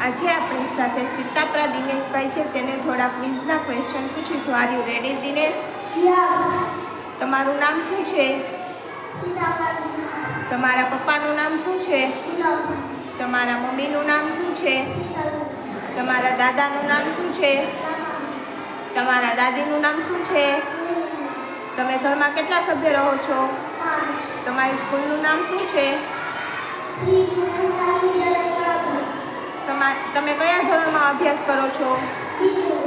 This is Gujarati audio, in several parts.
આજે આપણી સાથે સીતાપરા દિનેશભાઈ છે, તેને થોડા ક્વિઝના ક્વેશ્ચન પૂછીશું. Are you ready Dinesh? Yes. તમારું નામ શું છે? સીતાપરા દિનેશ. તમારા પપ્પાનું નામ શું છે? ગુલાબભાઈ. તમારા મમ્મીનું નામ શું છે? સીતાલુ. તમારા દાદાનું નામ શું છે? તમારા દાદીનું નામ શું છે? તમે ઘરમાં કેટલા સભ્ય રહો છો? 5. તમારી સ્કૂલનું નામ શું છે? શ્રી ગુણેશલાલ વિદ્યાલય સરાગઢ. તમે કયા ધોરણમાં અભ્યાસ કરો છો? બીજું.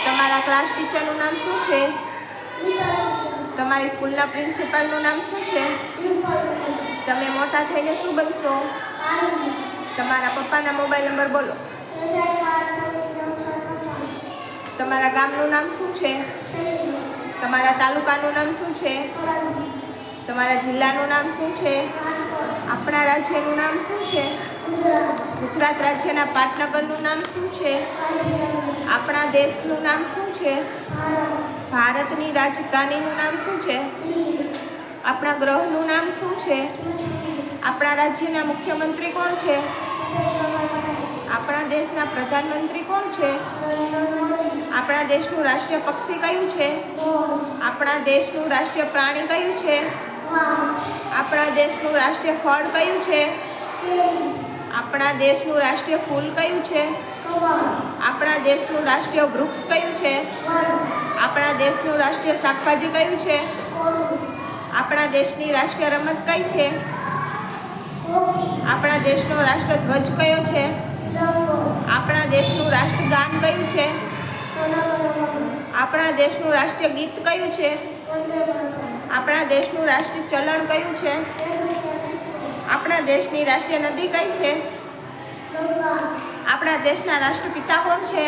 તમારા ક્લાસ ટીચરનું નામ શું છે? વિદ્યાલય. તમારી સ્કૂલના પ્રિન્સિપાલનું નામ શું છે? ડિમ્પલ. તમે મોટા થઈને શું બનશો? આર્મી. તમારા પપ્પાના મોબાઈલ નંબર બોલો. 35269656. તમારા ગામનું નામ શું છે? છેલ્લું. તમારા તાલુકાનું નામ શું છે? પરાજી. તમારા જિલ્લાનું નામ શું છે? રાજકોટ. આપણા રાજ્યનું નામ શું છે? ગુજરાત. ગુજરાત રાજ્યના પાટનગરનું નામ શું છે? ગાંધીનગર. આપણા દેશનું નામ શું છે? ભારત. ભારતની રાજધાનીનું નામ શું છે? દિલ્હી. આપણા ગ્રહનું નામ શું છે? પૃથ્વી. આપણા રાજ્યના મુખ્યમંત્રી કોણ છે? આપણા દેશના પ્રધાનમંત્રી કોણ છે? આપણા દેશનું રાષ્ટ્રીય પક્ષી કયું છે? આપણા દેશનું રાષ્ટ્રીય પ્રાણી કયું છે? આપણા દેશનું રાષ્ટ્રીય ફળ કયું છે? આપણા દેશનું રાષ્ટ્રીય ફૂલ કયું છે? આપણા દેશનું રાષ્ટ્રીય વૃક્ષ કયું છે? આપણા દેશનું રાષ્ટ્રીય શાકભાજી કયું છે? આપણા દેશની રાષ્ટ્રીય રમત કઈ છે? આપણા દેશનો રાષ્ટ્રધ્વજ કયો છે? આપણા દેશનું રાષ્ટ્રગાન કયું છે? આપણા દેશનું રાષ્ટ્રીય ગીત કયું છે? આપણા દેશનું રાષ્ટ્રીય ચલણ કયું છે? આપણા દેશની રાષ્ટ્રીય નદી કઈ છે? આપણા દેશના રાષ્ટ્રપિતા કોણ છે?